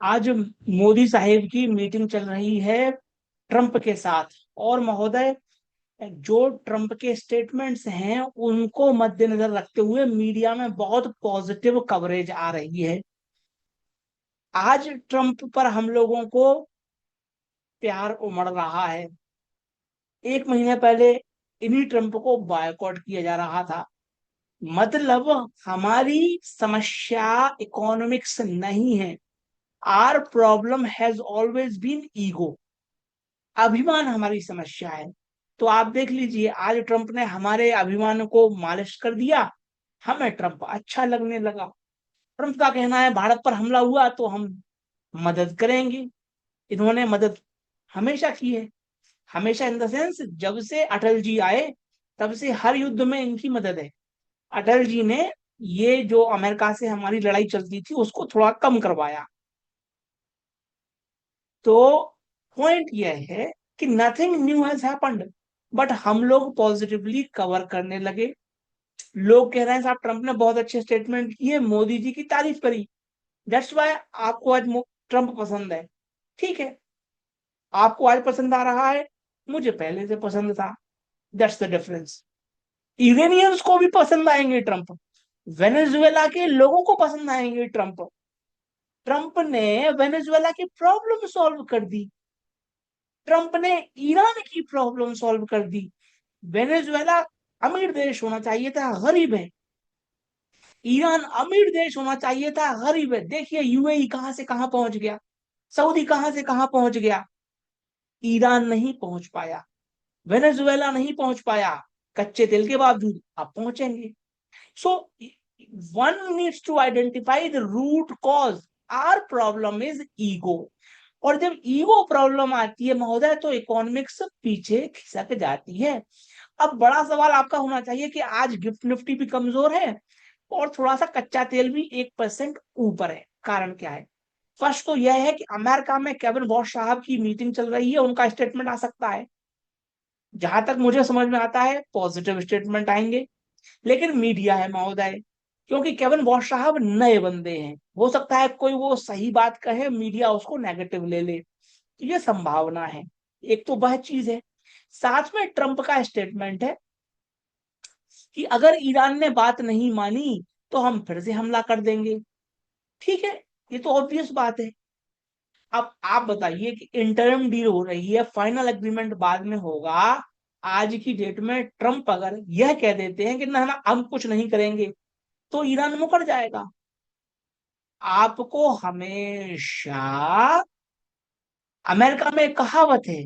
आज मोदी साहिब की मीटिंग चल रही है ट्रंप के साथ। और महोदय, जो ट्रंप के स्टेटमेंट्स हैं उनको मद्देनजर रखते हुए मीडिया में बहुत पॉजिटिव कवरेज आ रही है। आज ट्रंप पर हम लोगों को प्यार उमड़ रहा है। एक महीने पहले इन्हीं ट्रंप को बायकॉट किया जा रहा था। मतलब हमारी समस्या इकोनॉमिक्स नहीं है। Our problem has always been ego. अभिमान हमारी समस्या है। तो आप देख लीजिए, आज ट्रंप ने हमारे अभिमान को मालिश कर दिया। हमें ट्रंप अच्छा लगने लगा। ट्रंप का कहना है भारत पर हमला हुआ तो हम मदद करेंगे। इन्होंने मदद हमेशा की है। हमेशा इन द सेंस, जब से अटल जी आए तब से हर युद्ध में इनकी मदद है। अटल जी ने ये जो अमेरिका से हमारी लड़ाई चलती थी उसको थोड़ा कम करवाया। तो पॉइंट यह है कि nothing new has happened, but हम लोग पॉजिटिवली कवर करने लगे। लोग कह रहे हैं साहब ट्रंप ने बहुत अच्छे स्टेटमेंट किए, मोदी जी की तारीफ करी। दैट्स वाई आपको आज ट्रंप पसंद है। ठीक है, आपको आज पसंद आ रहा है, मुझे पहले से पसंद था। That's the difference. इरानियंस को भी पसंद आएंगे ट्रंप। वेनेजुएला के लोगों को पसंद आएंगे ट्रंप। ट्रंप ने वेनेजुएला की प्रॉब्लम सॉल्व कर दी। ट्रंप ने ईरान की प्रॉब्लम सॉल्व कर दी। वेनेजुएला अमीर देश होना चाहिए था, गरीब है। ईरान अमीर देश होना चाहिए था, गरीब है। देखिए यूएई कहां से कहां पहुंच गया, सऊदी कहां से कहां पहुंच गया। ईरान नहीं पहुंच पाया, वेनेजुएला नहीं पहुंच पाया। कच्चे तेल के बावजूद अब पहुंचेंगे। So one needs to identify the root cause. Our problem is ego. और जब ईगो प्रॉब्लम आती है महोदय तो इकोनॉमिक्स पीछे खिसक जाती है। अब बड़ा सवाल आपका होना चाहिए कि आज गिफ्ट निफ्टी भी कमजोर है और थोड़ा सा कच्चा तेल भी 1% ऊपर है। कारण क्या है? फर्स्ट तो यह है कि अमेरिका में केविन वॉश साहब की मीटिंग चल रही है, उनका स्टेटमेंट आ सकता है। जहां तक मुझे समझ में आता है पॉजिटिव स्टेटमेंट आएंगे। लेकिन मीडिया है महोदय, क्योंकि केविन वॉश साहब नए बंदे हैं, हो सकता है कोई वो सही बात कहे, मीडिया उसको नेगेटिव ले ले। तो ये संभावना है। एक तो वह चीज है। साथ में ट्रंप का स्टेटमेंट है कि अगर ईरान ने बात नहीं मानी तो हम फिर से हमला कर देंगे। ठीक है, ये तो ऑब्वियस बात है। अब आप बताइए कि इंटरम डील हो रही है, फाइनल एग्रीमेंट बाद में होगा। आज की डेट में ट्रंप अगर यह कह देते हैं कि ना ना हम कुछ नहीं करेंगे तो ईरान मुकर जाएगा। आपको हमेशा, अमेरिका में एक कहावत है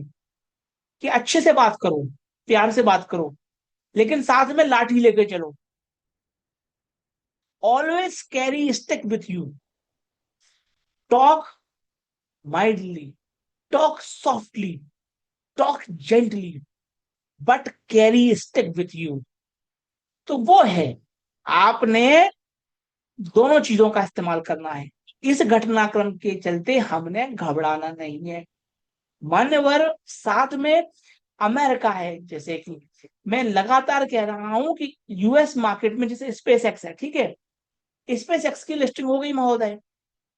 कि अच्छे से बात करो, प्यार से बात करो, लेकिन साथ में लाठी लेके चलो। Always carry stick with you. Talk mildly, talk softly, talk gently, but carry stick with you. तो वो है, आपने दोनों चीजों का इस्तेमाल करना है। इस घटनाक्रम के चलते हमने घबराना नहीं है। मान्यवर साथ में अमेरिका है। जैसे कि मैं लगातार कह रहा हूं कि यूएस मार्केट में जैसे स्पेस एक्स है, ठीक है, स्पेस एक्स की लिस्टिंग हो गई महोदय।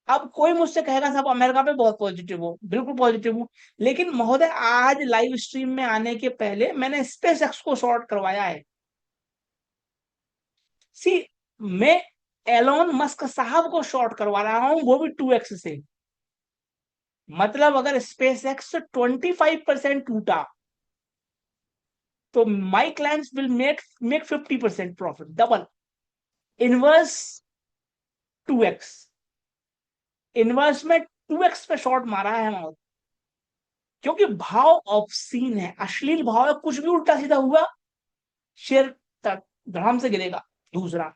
अब कोई मुझसे कहेगा साहब अमेरिका पे बहुत पॉजिटिव हो, बिल्कुल पॉजिटिव हूँ। लेकिन महोदय आज लाइव स्ट्रीम में आने के पहले मैंने स्पेस एक्स को शॉर्ट करवाया है। सी, मैं एलोन मस्क साहब को शॉर्ट करवा रहा हूं, वो भी 2x से। मतलब अगर स्पेस एक्स 25% टूटा तो my clients will make 50% profit, double. Inverse 2x। Inverse में 2x पे शॉर्ट मारा है हमारा, क्योंकि भाव ऑब्सीन है, अश्लील भाव है। कुछ भी उल्टा सीधा हुआ शेयर तक धड़ाम से गिरेगा। दूसरा,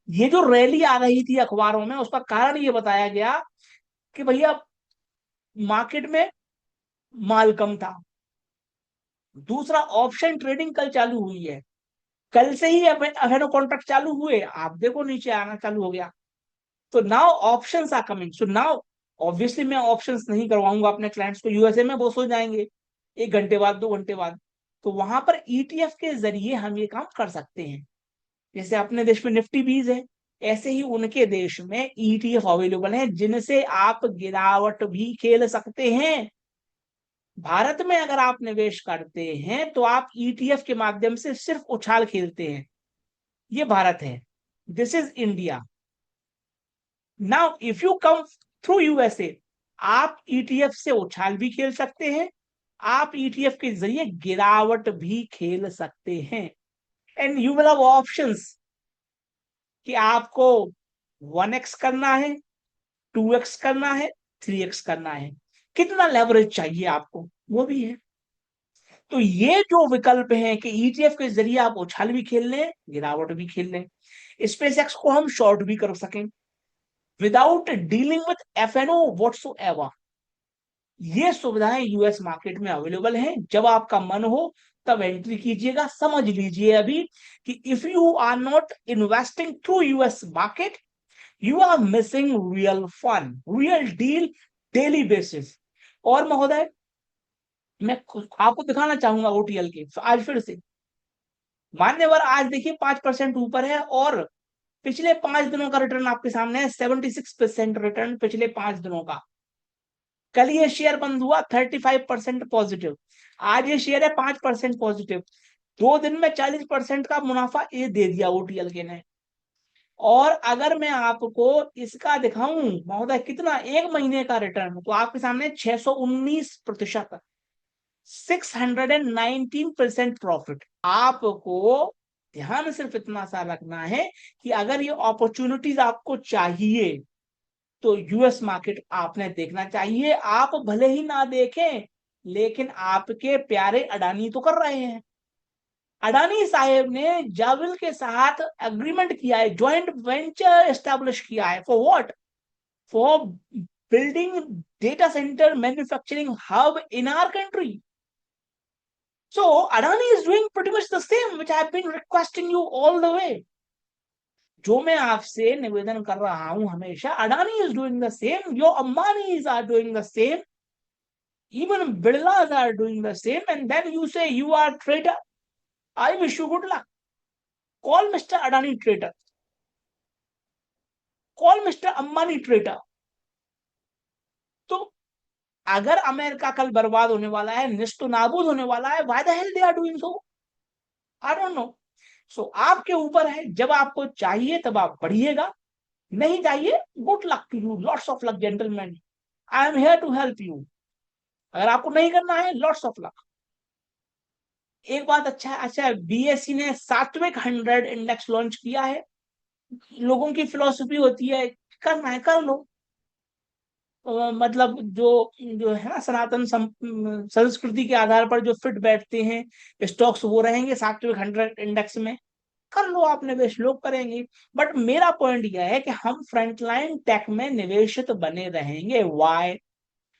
ये जो रैली आ रही थी अखबारों में उसका कारण ये बताया गया कि भैया मार्केट में माल कम था। दूसरा, ऑप्शन ट्रेडिंग कल चालू हुई है। कल से ही अहेडो कॉन्ट्रैक्ट चालू हुए, आप देखो नीचे आना चालू हो गया। तो now options are coming. So now obviously मैं ऑप्शंस नहीं करवाऊंगा अपने क्लाइंट्स को, यूएसए में वो सो जाएंगे 1 घंटे बाद, 2 घंटे बाद। तो वहां पर ईटीएफ के जरिए हम ये काम कर सकते हैं। जैसे अपने देश में निफ्टी बीज है, ऐसे ही उनके देश में ईटीएफ अवेलेबल हैं जिनसे आप गिरावट भी खेल सकते हैं। भारत में अगर आप निवेश करते हैं तो आप ईटीएफ के माध्यम से सिर्फ उछाल खेलते हैं। ये भारत है, this is India. Now if you come through USA, आप ईटीएफ से उछाल भी खेल सकते हैं, आप ईटीएफ के जरिए गिरावट भी खेल सकते हैं। And you will have options कि आपको 1x करना है, 2x करना है, 3x करना है, कितना लेवरेज चाहिए आपको वो भी है। तो ये जो विकल्प है कि ईटीएफ के जरिए आप उछाल भी खेल लें, गिरावट भी खेल लें, स्पेसएक्स को हम शॉर्ट भी कर सकें without dealing with FNO whatsoever. ये सुविधाएं यूएस मार्केट में अवेलेबल हैं। जब आपका मन हो तब एंट्री कीजिएगा। समझ लीजिए अभी कि if you are not investing through US market, you are missing real fun, real deal, daily basis. और महोदय, मैं आपको दिखाना चाहूंगा ओटीएल के आज फिर से मान्यवर। आज देखिए 5% ऊपर है और पिछले 5 दिनों का रिटर्न आपके सामने है, 76% रिटर्न पिछले 5 दिनों का। कल ये शेयर बंद हुआ 35% पॉजिटिव, आज ये शेयर है 5% पॉजिटिव। 2 दिन में 40% का मुनाफा ये दे दिया ओटीएल के ने। और अगर मैं आपको इसका दिखाऊं महोदय कितना, 1 महीने का रिटर्न, तो आपके सामने 619%, 619% प्रॉफिट। आपको ध्यान सिर्फ इतना सा रखना है कि अगर ये अपॉर्चुनिटीज आपको चाहिए तो यूएस मार्केट आपने देखना चाहिए। आप भले ही ना देखें, लेकिन आपके प्यारे अडानी तो कर रहे हैं। अडानी साहेब ने जाविल के साथ एग्रीमेंट किया है, ज्वाइंट वेंचर एस्टेब्लिश किया है। For what? For building data centre manufacturing hub in our country. So Adani is doing pretty much the same, which I have been requesting you all the way. जो मैं आपसे निवेदन कर रहा हूं हमेशा, Adani is doing the same, your Ambanis are doing the same, even Birlas are doing the same, and then you say you are traitor. I wish you good luck. Call Mr. Adani traitor. Call Mr. Ambani traitor. तो अगर America कल बर्बाद होने वाला है, निस्तो नाबूद होने वाला है, why the hell they are doing so? I don't know. So आपके ऊपर है, जब आपको चाहिए तब आप बढ़िएगा, नहीं चाहिए good luck to you, lots of luck gentleman, I am here to help you. अगर आपको नहीं करना है, लॉट्स ऑफ लक। एक बात अच्छा है, बीएसई ने सात्विक 100 इंडेक्स लॉन्च किया है। लोगों की फिलॉसफी होती है करना है कर लो, मतलब जो जो है ना सनातन संस्कृति के आधार पर जो फिट बैठते हैं स्टॉक्स, वो रहेंगे सात्विक 100 इंडेक्स में। कर लो आप निवेश, लोग करेंगे। बट मेरा पॉइंट यह है कि हम फ्रंटलाइन टेक में निवेशित बने रहेंगे। वाई?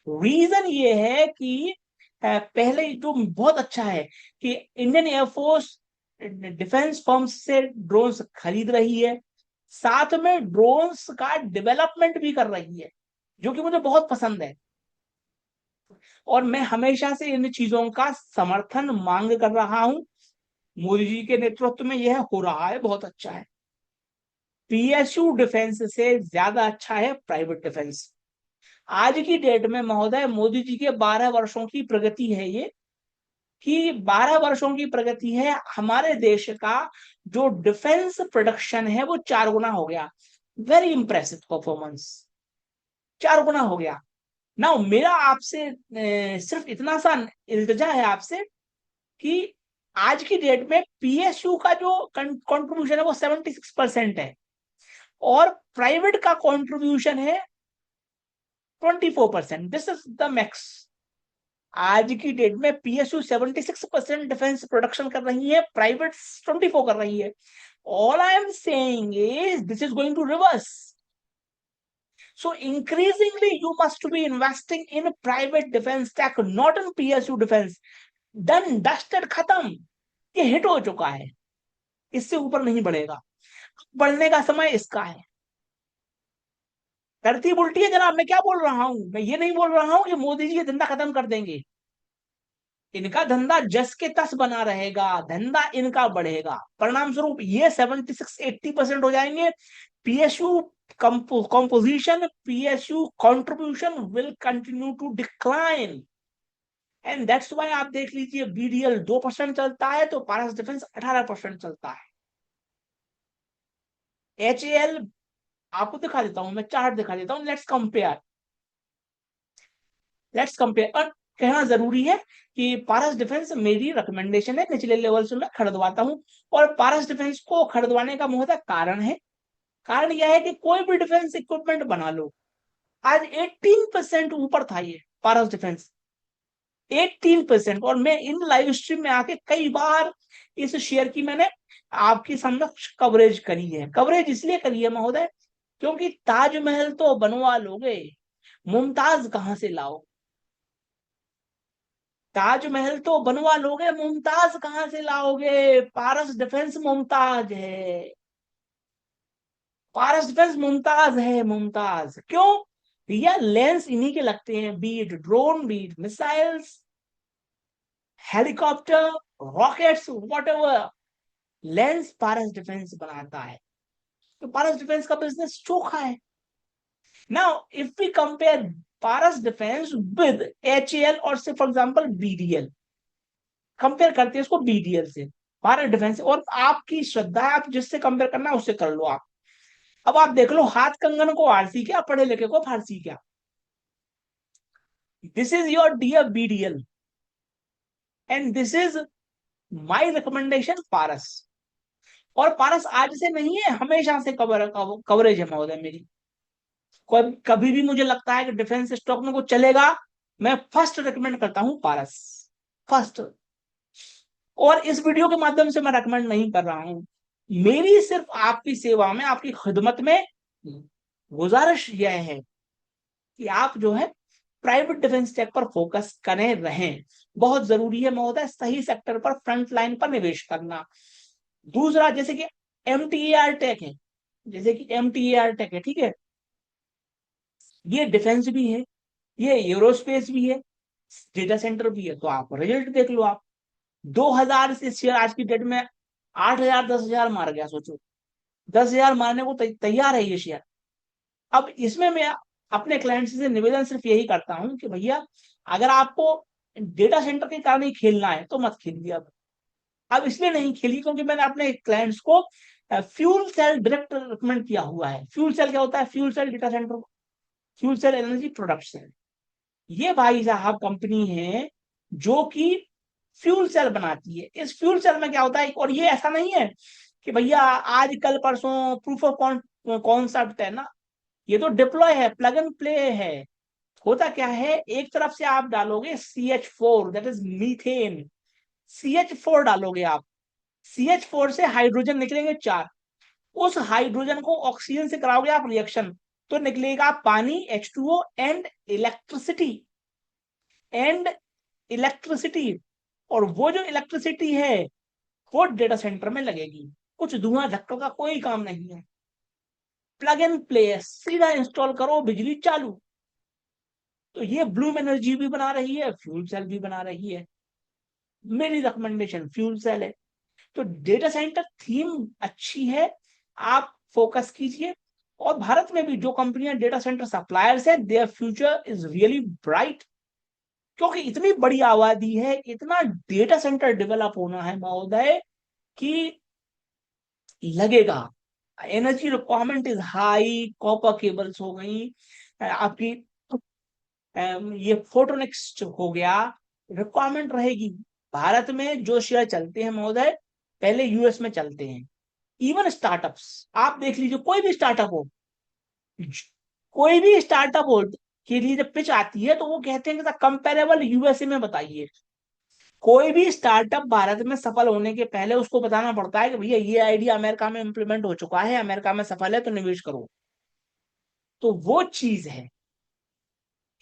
रीजन ये है कि पहले जो बहुत अच्छा है कि इंडियन एयरफोर्स डिफेंस फर्म्स से ड्रोन्स खरीद रही है, साथ में ड्रोन्स का डेवलपमेंट भी कर रही है, जो कि मुझे बहुत पसंद है। और मैं हमेशा से इन चीजों का समर्थन मांग कर रहा हूं। मोदी जी के नेतृत्व में यह हो रहा है, बहुत अच्छा है। पीएसयू डिफेंस से ज्यादा अच्छा है प्राइवेट डिफेंस। आज की डेट में महोदय, मोदी जी के 12 वर्षों की प्रगति है ये, कि 12 वर्षों की प्रगति है। हमारे देश का जो डिफेंस प्रोडक्शन है वो 4 गुना हो गया। वेरी इंप्रेसिव परफॉर्मेंस, 4 गुना हो गया। ना मेरा आपसे सिर्फ इतना सा इल्तिजा है आपसे कि आज की डेट में पीएसयू का जो कंट्रीब्यूशन है वो 76% है और प्राइवेट का कंट्रीब्यूशन है 24%। This is the max. आज की डेट में पीएसयू 76% डिफेंस प्रोडक्शन कर रही है, प्राइवेट 24 कर रही है। All I am saying is this is going to reverse. So increasingly you must be investing in private defense tech, not in PSU defense. Done, dusted, खत्म। ये hit हो चुका है, इससे ऊपर नहीं बढ़ेगा। बढ़ने का समय इसका है। तरतीब उल्टी है जनाब। मैं क्या बोल रहा हूं? मैं ये नहीं बोल रहा हूं कि मोदी जी ये धंधा खत्म कर देंगे। इनका धंधा जस के तस बना रहेगा, धंधा इनका बढ़ेगा, परिणाम स्वरूप ये 76-80% हो जाएंगे। PSU composition, PSU contribution will continue to decline, and that's why आप देख लीजिए बीडीएल 2% चलता है तो पारस डिफेंस 18% चलता है। एचएएल आपको दिखा देता हूं, मैं चार्ट दिखा देता हूं, लेट्स कंपेयर। और कहना जरूरी है कि पारस डिफेंस मेरी रिकमेंडेशन है, निचले लेवल से मैं खरीदवाता हूं। और पारस डिफेंस को खरीदवाने का मुझे कारण है, कारण यह है कि कोई भी डिफेंस इक्विपमेंट बना लो, आज 18% ऊपर था ये पारस डिफेंस, 18%। और मैं इन लाइव स्ट्रीम में आके कई बार इस शेयर की मैंने आपकी समक्ष कवरेज करी है। कवरेज इसलिए करी है महोदय क्योंकि ताजमहल तो बनवा लोगे, मुमताज कहां से लाओ? ताजमहल तो बनवा लोगे, मुमताज कहां से लाओगे? पारस डिफेंस मुमताज है, पारस डिफेंस मुमताज है, मुमताज क्यों? भैया लेंस इन्हीं के लगते हैं, beat drone, beat missiles, helicopter, rockets, what, lens Paras defence बनाता है। तो पारस डिफेंस का बिजनेस चोखा है। Now if we compare Paras defence with HAL और से फॉर एग्जांपल बीडीएल, कंपेयर करते हैं इसको बीडीएल से, पारस डिफेंस, और आपकी श्रद्धा है, आप जिससे कंपेयर करना है उससे कर लो आप। अब आप देख लो, हाथ कंगन को आरसी क्या, पढ़े लिखे को फारसी क्या। This is your dear BDL and this is my recommendation Paras. और पारस आज से नहीं है, हमेशा से कवरेज है महोदय मेरी। कभी भी मुझे लगता है कि डिफेंस स्टॉक में कुछ चलेगा, मैं फर्स्ट रिकमेंड करता हूं पारस, फर्स्ट। और इस वीडियो के माध्यम से मैं रेकमेंड नहीं कर रहा हूं, मेरी सिर्फ आपकी सेवा में, आपकी खिदमत में गुजारिश यह है कि आप जो है प्राइवेट डिफेंस टेक पर फोकस करें रहें। बहुत जरूरी है महोदय सही सेक्टर पर, फ्रंट लाइन पर निवेश करना। दूसरा, जैसे कि एमटीएआर टेक है, जैसे कि एमटीएआर टेक है, ठीक है, ये डिफेंस भी है, ये एरोस्पेस भी है, डेटा सेंटर भी है। तो आप रिजल्ट देख लो आप, 2000 से शेयर आज की डेट में 8000 10,000 मार गया, सोचो 10,000 मारने को तैयार है ये शेयर। अब इसमें मैं अपने क्लाइंट से निवेदन सिर्फ यही करता हूं कि भैया अगर आपको डेटा सेंटर के कारण ही खेलना है तो मत खेलिए। अब इसलिए नहीं खेली क्योंकि मैंने अपने क्लाइंट्स को फ्यूल सेल डायरेक्ट रिकमेंड किया हुआ है। फ्यूल सेल क्या होता है? Fuel cell data centre, fuel cell energy production, ये भाई साहब कंपनी है जो कि फ्यूल सेल बनाती है। इस फ्यूल सेल में क्या होता है, और ये ऐसा नहीं है कि भैया आज कल परसों प्रूफ ऑफ कॉन्सेप्ट है ना, ये तो डिप्लॉय है, प्लग एंड प्ले है। होता क्या है, एक तरफ से आप डालोगे CH4, that is methane, CH4 डालोगे आप, CH4 से हाइड्रोजन निकलेंगे 4, उस हाइड्रोजन को ऑक्सीजन से कराओगे आप रिएक्शन, तो निकलेगा पानी H2O and electricity, and electricity. और वो जो इलेक्ट्रिसिटी है वो डेटा सेंटर में लगेगी, कुछ धुआं धक्का का कोई काम नहीं है, प्लग एंड प्ले, सीधा इंस्टॉल करो बिजली चालू। तो ये ब्लूम एनर्जी भी बना रही है, फ्यूल सेल भी बना रही है, मेरी रिकमेंडेशन फ्यूल सेल है। तो डेटा सेंटर थीम अच्छी है, आप फोकस कीजिए। और भारत में भी जो कंपनियां डेटा सेंटर सप्लायर्स है, their future is really bright, क्योंकि इतनी बड़ी आबादी है, इतना डेटा सेंटर डेवलप होना है महोदय कि लगेगा। Energy requirement is high, copper cables हो गई आपकी, ये फोटोनिक्स हो गया, रिक्वायरमेंट रहेगी। भारत में जो शेयर चलते हैं महोदय, पहले यूएस में चलते हैं। इवन स्टार्टअप्स आप देख लीजिए, कोई भी स्टार्टअप हो, कोई भी स्टार्टअप हो के लिए जब पिच आती है तो वो कहते हैं कि कंपेरेबल यूएसए में बताइए। कोई भी स्टार्टअप भारत में सफल होने के पहले उसको बताना पड़ता है कि भैया ये आइडिया अमेरिका में इंप्लीमेंट हो चुका है, अमेरिका में सफल है, तो निवेश करो। तो वो चीज है,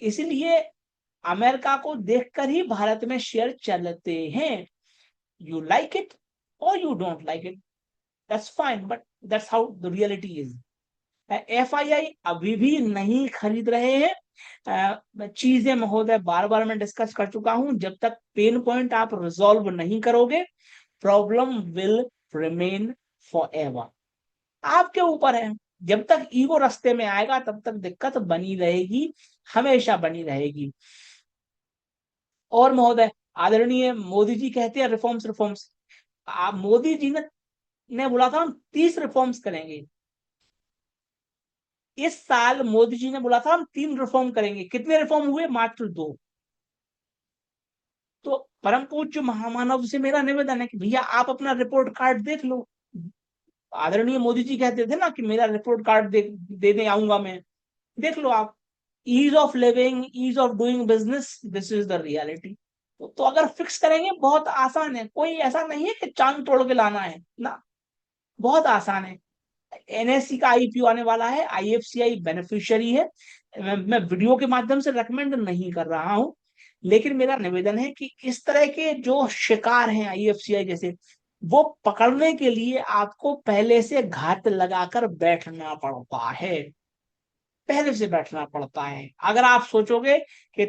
इसलिए अमेरिका को देखकर ही भारत में शेयर चलते हैं। यू लाइक इट और you don't like it, that's fine, but that's how the reality is. FII अभी भी नहीं खरीद रहे हैं। चीजें महोदय बार बार मैं डिस्कस कर चुका हूं, जब तक पेन पॉइंट आप रिजॉल्व नहीं करोगे problem will remain for ever. आपके ऊपर है, जब तक ईगो रास्ते में आएगा तब तक दिक्कत बनी रहेगी, हमेशा बनी रहेगी। और महोदय आदरणीय मोदी जी कहते हैं रिफॉर्म्स रिफॉर्म्स। आप मोदी जी ने बोला था हम 30 रिफॉर्म्स करेंगे। इस साल मोदी जी ने बोला था हम 3 रिफॉर्म करेंगे, कितने रिफॉर्म हुए? मात्र 2। तो परम पूज्य महामानव से मेरा निवेदन है कि भैया आप अपना रिपोर्ट कार्ड देख लो। आदरणीय मोदी जी कहते थे ना कि मेरा रिपोर्ट कार्ड देने आऊंगा मैं। देख लो आप, ease of living, ease of doing business, this is the reality. तो अगर फिक्स करेंगे बहुत आसान है, कोई ऐसा नहीं है कि चांद तोड़ के लाना है ना, बहुत आसान है। एनएससी का आईपीओ आने वाला है, आईएफसीआई बेनिफिशियरी है। मैं वीडियो के माध्यम से रेकमेंड नहीं कर रहा हूं, लेकिन मेरा निवेदन है कि इस तरह के जो शिकार हैं आईएफसीआई जैसे, वो पकड़ने के लिए आपको पहले से घात लगाकर बैठना पड़ता है, पहले से बैठना पड़ता है। अगर आप सोचोगे कि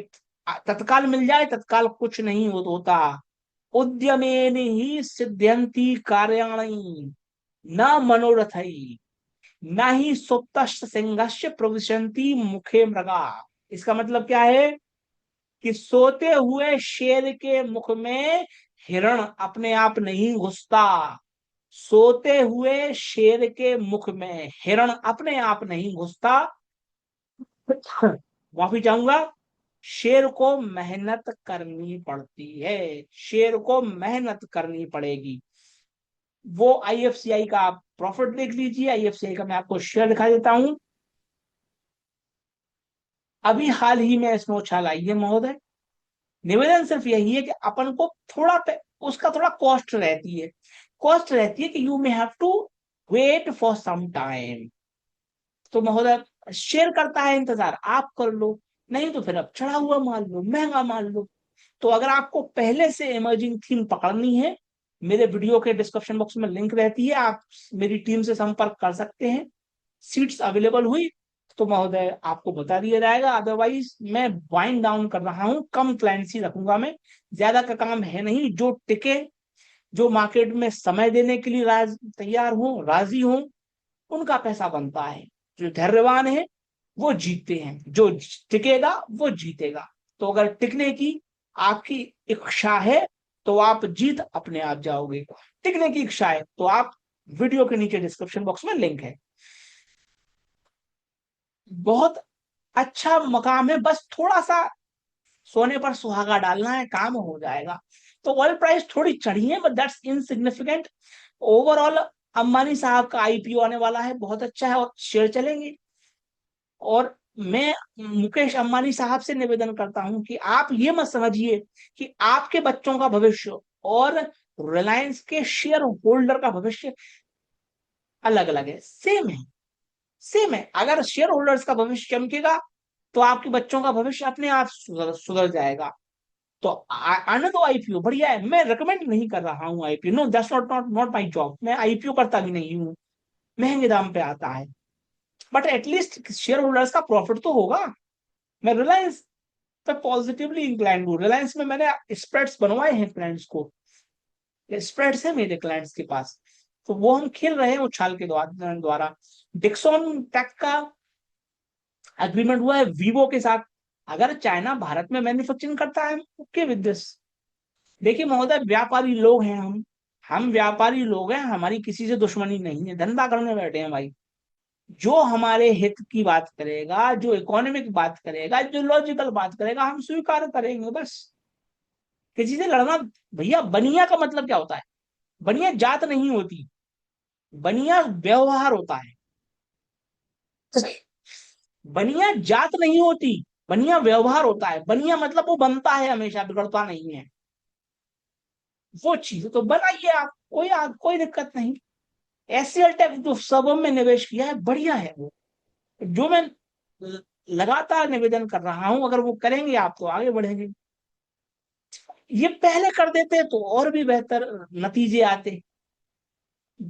तत्काल मिल जाए, तत्काल कुछ नहीं होता। उद्यमेन ही सिद्ध्यंति कार्याणि न मनोरथई, न ही सुप्तश्च सिंहस्य प्रविशन्ति मुखे मृगा। इसका मतलब क्या है कि सोते हुए शेर के मुख में हिरण अपने आप नहीं घुसता। सोते हुए शेर के मुख में हिरण अपने आप नहीं घुसता। माफी चाहूंगा, शेर को मेहनत करनी पड़ती है, शेर को मेहनत करनी पड़ेगी। वो आईएफसीआई का आप प्रॉफिट देख लीजिए। आईएफसीआई का मैं आपको शेयर दिखा देता हूं। अभी हाल ही में इसमें उछाल आई है महोदय। निवेदन सिर्फ यही है कि अपन को उसका थोड़ा कॉस्ट रहती है कि you may have to wait for some time. तो महोदय शेयर करता है इंतजार, आप कर लो, नहीं तो फिर अब चढ़ा हुआ मान लो, महंगा मान लो। तो अगर आपको पहले से इमर्जिंग थीम पकड़नी है, मेरे वीडियो के डिस्क्रिप्शन बॉक्स में लिंक रहती है, आप मेरी टीम से संपर्क कर सकते हैं। सीट्स अवेलेबल हुई तो महोदय आपको बता दिया जाएगा। अदरवाइज मैं वाइंड डाउन कर रहा हूँ, कम क्लाइंट्स ही रखूंगा मैं, ज्यादा का काम है नहीं। जो टिके, जो मार्केट में समय देने के लिए तैयार हो, राजी हो, उनका पैसा बनता है। जो धैर्यवान है वो जीतते हैं, जो टिकेगा वो जीतेगा। तो अगर टिकने की आपकी इच्छा है तो आप जीत अपने आप जाओगे। टिकने की इच्छा है तो आप, वीडियो के नीचे डिस्क्रिप्शन बॉक्स में लिंक है। बहुत अच्छा मकाम है, बस थोड़ा सा सोने पर सुहागा डालना है, काम हो जाएगा। तो ऑयल प्राइस थोड़ी चढ़ी है but that's insignificant. Overall Ambani साहब का आईपीओ आने वाला है, बहुत अच्छा है और शेयर चलेंगे। और मैं मुकेश अंबानी साहब से निवेदन करता हूं कि आप ये मत समझिए कि आपके बच्चों का भविष्य और रिलायंस के शेयर होल्डर का भविष्य अलग अलग है, सेम है, सेम है। अगर शेयर होल्डर्स का भविष्य चमकेगा तो आपके बच्चों का भविष्य अपने आप सुधर जाएगा। तो आने दो आईपीओ, बढ़िया है। मैं रिकमेंड नहीं कर रहा हूँ IPO, no that's not not not my job. मैं आईपीओ करता भी नहीं हूँ, महंगे दाम पे आता है, बट एटलीस्ट शेयर होल्डर्स का प्रॉफिट तो होगा। मैं रिलायंस पे पॉजिटिवली इंक्लाइंड हूँ। रिलायंस में मैंने स्प्रेड्स बनवाए हैं क्लाइंट्स को, स्प्रेड्स है मेरे क्लाइंट्स के पास, तो वो हम खेल रहे हैं उछाल के द्वारा। डिक्सॉन टेक का एग्रीमेंट हुआ है वीवो के साथ। अगर चाइना भारत में मैन्युफैक्चरिंग करता है, ओके विद दिस। देखिए महोदय, व्यापारी लोग हैं हम व्यापारी लोग हैं, हमारी किसी से दुश्मनी नहीं है, धंधा करने बैठे हैं भाई। जो हमारे हित की बात करेगा, जो इकोनॉमिक बात करेगा, जो लॉजिकल बात करेगा, हम स्वीकार करेंगे बस। किसी से लड़ना, भैया बनिया का मतलब क्या होता है? बनिया जात नहीं होती, बनिया व्यवहार होता है। बनिया जात नहीं होती, बनिया व्यवहार होता है। बनिया मतलब वो बनता है, हमेशा बिगड़ता नहीं है। वो चीज तो बनाइए आप कोई दिक्कत नहीं। एससीएल टेक जो सबों में निवेश किया है, बढ़िया है वो। जो मैं लगातार निवेदन कर रहा हूं, अगर वो करेंगे आप तो आगे बढ़ेंगे। ये पहले कर देते तो और भी बेहतर नतीजे आते।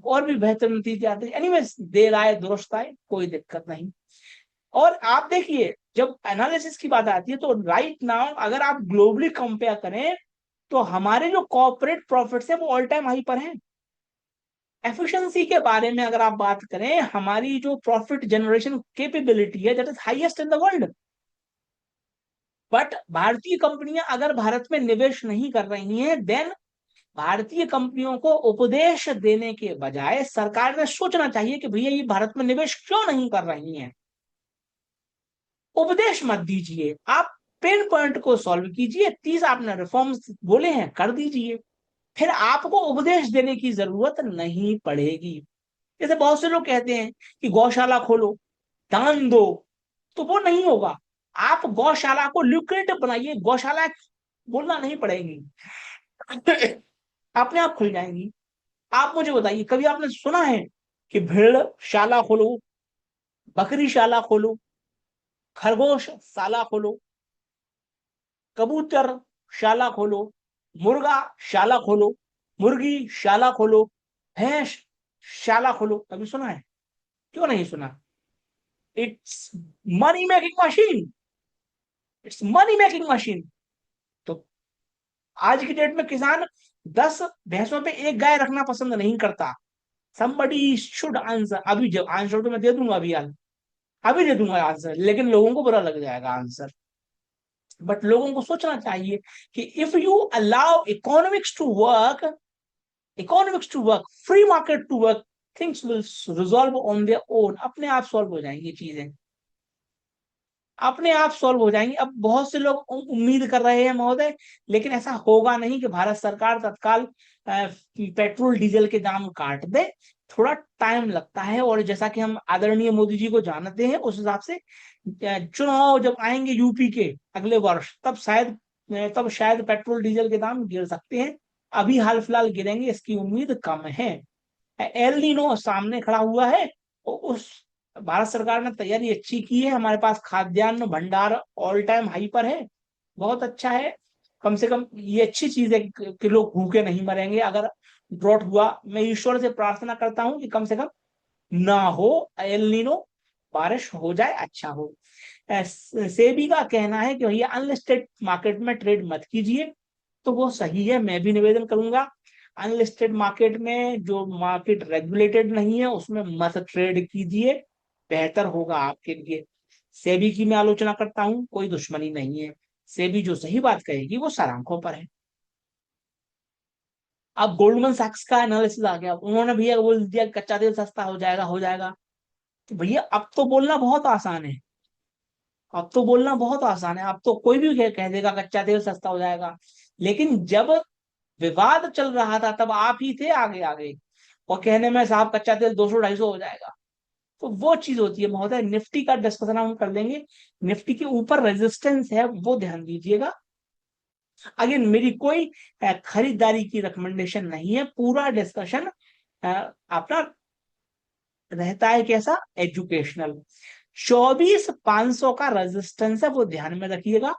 और भी बेहतर नतीजे आते हैं। एनीवेज, देर आए दुरुस्त आए, कोई दिक्कत नहीं। और आप देखिए, जब एनालिसिस की बात आती है तो राइट नाउ अगर आप ग्लोबली कंपेयर करें तो हमारे जो कॉर्पोरेट प्रॉफिट्स है वो ऑल टाइम हाई पर हैं। एफिशिएंसी के बारे में अगर आप बात करें, हमारी जो प्रॉफिट जनरेशन कैपेबिलिटी है that is highest in the world. But भारतीय कंपनियां अगर भारत में निवेश नहीं कर रही हैं, देन भारतीय कंपनियों को उपदेश देने के बजाय सरकार ने सोचना चाहिए कि भैया ये भारत में निवेश क्यों नहीं कर रही हैं। उपदेश मत दीजिए, आप पेन पॉइंट को सॉल्व कीजिए। 30 आपने रिफॉर्म्स बोले हैं, कर दीजिए, फिर आपको उपदेश देने की जरूरत नहीं पड़ेगी। जैसे बहुत से लोग कहते हैं कि गौशाला खोलो, दान दो, तो वो नहीं होगा। आप गौशाला को ल्यूक्रेटिव बनाइए, गौशाला बोलना नहीं पड़ेगी, अपने आप खुल जाएंगी। आप मुझे बताइए, कभी आपने सुना है कि भेड़ शाला खोलो, बकरी शाला खोलो, खरगोश शाला खोलो, कबूतर शाला खोलो, मुर्गा शाला खोलो, मुर्गी शाला खोलो, भैंस शाला खोलो? कभी सुना है? क्यों नहीं सुना? It's money making machine, it's money making machine. तो आज की डेट में किसान 10 भैंसों पे एक गाय रखना पसंद नहीं करता। somebody should आंसर, अभी जब आंसर तो मैं दे दूंगा, अभी यार अभी दे दूंगा आंसर, लेकिन लोगों को बुरा लग जाएगा आंसर। बट लोगों को सोचना चाहिए कि if you allow economics to work, free market to work, things will resolve on their own, अपने आप सॉल्व हो जाएंगी चीजें, अपने आप सॉल्व हो जाएंगी। अब बहुत से लोग उम्मीद कर रहे हैं महोदय, लेकिन ऐसा होगा नहीं कि भारत सरकार तत्काल पेट्रोल डीजल के दाम काट दे। थोड़ा टाइम लगता है, और जैसा कि हम आदरणीय मोदी जी को जानते हैं, उस हिसाब से चुनाव जब आएंगे यूपी के अगले वर्ष, तब शायद पेट्रोल डीजल के दाम गिर सकते हैं। अभी हाल फिलहाल गिरेंगे इसकी उम्मीद कम है। एल नीनो सामने खड़ा हुआ है, और उस भारत सरकार ने तैयारी अच्छी की है। हमारे पास खाद्यान्न भंडार ऑल टाइम हाई पर है, बहुत अच्छा है। कम से कम ये अच्छी चीज है कि लोग भूखे नहीं मरेंगे अगर ड्रॉट हुआ। मैं ईश्वर से प्रार्थना करता हूँ कि कम से कम ना हो, एल नीनो, बारिश हो जाए, अच्छा हो। सेबी का कहना है कि भैया अनलिस्टेड मार्केट में ट्रेड मत कीजिए, तो वो सही है, मैं भी निवेदन करूंगा। अनलिस्टेड मार्केट में, जो मार्केट रेगुलेटेड नहीं है, उसमें मत ट्रेड कीजिए, बेहतर होगा आपके लिए। सेबी की मैं आलोचना करता हूँ, कोई दुश्मनी नहीं है। सेबी जो सही बात कहेगी वो सर आंखों पर है। अब गोल्डमैन सैक्स का एनालिसिस आ गया, उन्होंने भैया बोल दिया कच्चा तेल सस्ता हो जाएगा, हो जाएगा। तो भैया अब तो बोलना बहुत आसान है, अब तो बोलना बहुत आसान है, अब तो कोई भी कह देगा कच्चा तेल सस्ता हो जाएगा। लेकिन जब विवाद चल रहा था तब आप ही थे आगे आगे, और कहने में साहब कच्चा तेल 200-250 हो जाएगा। तो वो चीज होती है महोदय। निफ्टी का डिस्कशन हम कर लेंगे, निफ्टी के ऊपर रेजिस्टेंस है वो ध्यान दीजिएगा। अगेन मेरी कोई खरीदारी की रिकमेंडेशन नहीं है, पूरा डिस्कशन अपना रहता है कैसा, एजुकेशनल। 24,500 का रेजिस्टेंस है, वो ध्यान में रखिएगा।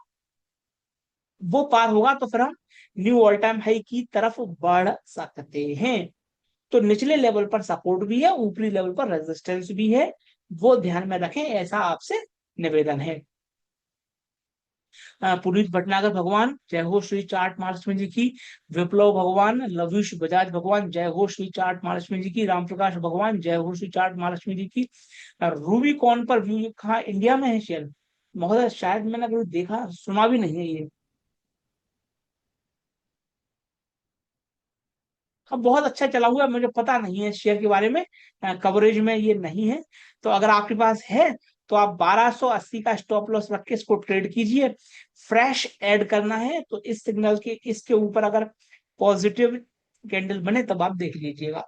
वो पार होगा तो फिर हम न्यू ऑल टाइम हाई की तरफ बढ़ सकते हैं। तो निचले लेवल पर सपोर्ट भी है, ऊपरी लेवल पर रेजिस्टेंस भी है, वो ध्यान में रखें, ऐसा आपसे निवेदन है। पुनीत भटनागर भगवान जय हो श्री चाट महालक्ष्मी जी की, विप्लव भगवान, लवीश बजाज भगवान जय हो श्री चाट महालक्ष्मी जी की, रामप्रकाश भगवान जय हो श्री चाट महालक्ष्मी जी की। रूबी कौन पर व्यू कहा इंडिया में है शेयर? महोदय शायद मैंने कभी देखा सुना भी नहीं है ये। अब बहुत अच्छा चला हुआ है, मुझे पता नहीं है शेयर के बारे में, कवरेज में ये नहीं है। तो अगर आपके पास है तो आप 1280 का स्टॉप लॉस रख के इसको ट्रेड कीजिए। फ्रेश ऐड करना है तो इस सिग्नल के इसके ऊपर अगर पॉजिटिव कैंडल बने तब आप देख लीजिएगा।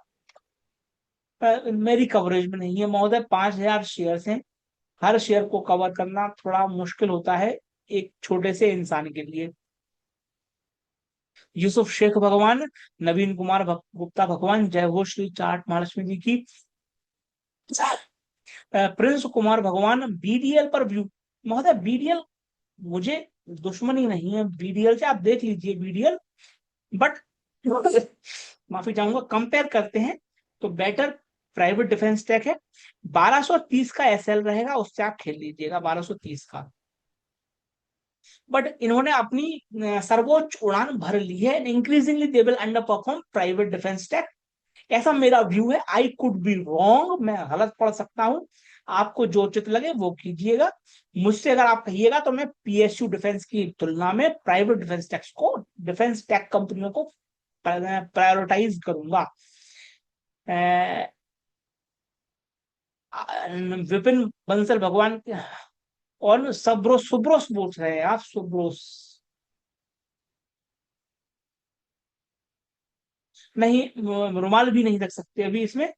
मेरी कवरेज में नहीं है महोदय, 5,000 शेयर हैं, हर शेयर को कवर करना थोड़ा मुश्किल होता है एक छोटे से इंसान के लिए। यूसुफ शेख भगवान, नवीन कुमार गुप्ता भगवान जय हो श्री चाट महालक्ष्मी जी की। प्रिंस कुमार भगवान बीडीएल पर व्यू। महोदय बीडीएल, मुझे दुश्मनी नहीं है बीडीएल से, आप देख लीजिए बीडीएल। बट माफी चाहूंगा, कंपेयर करते हैं तो बेटर प्राइवेट डिफेंस टेक है। 1230 का एसएल रहेगा, उससे आप खेल लीजिएगा 1230 का। बट इन्होंने अपनी सर्वोच्च उड़ान भर ली है। Increasingly they will underperform private defence tech, ऐसा मेरा व्यू है। आई कुड बी रॉन्ग, मैं गलत पढ़ सकता हूं। आपको जो उचित लगे वो कीजिएगा। मुझसे अगर आप कहिएगा तो मैं पीएसयू डिफेंस की तुलना में प्राइवेट डिफेंस टेक्स को, डिफेंस टेक कंपनियों को प्रायोरिटाइज करूंगा। विपिन बंसल भगवान और सबरोस सुब्रोस बोल रहे हैं आप, सुब्रोस। नहीं, रुमाल भी नहीं रख सकते अभी इसमें,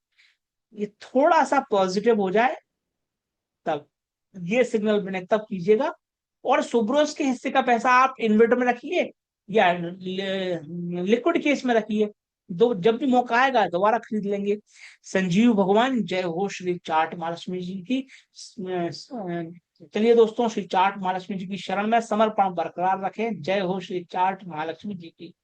ये थोड़ा सा पॉजिटिव हो जाए तब, ये सिग्नल बने तब कीजिएगा। और सुब्रोस के हिस्से का पैसा आप इन्वेटर में रखिए या लिक्विड केस में रखिए, दो जब भी मौका आएगा दोबारा खरीद लेंगे। संजीव भगवान, जय हो श्री चाट महालक्ष्मी जी की। चलिए दोस्तों, श्री चाट महालक्ष्मी जी की शरण में समर्पण बरकरार रखें। जय हो श्री चाट महालक्ष्मी जी की।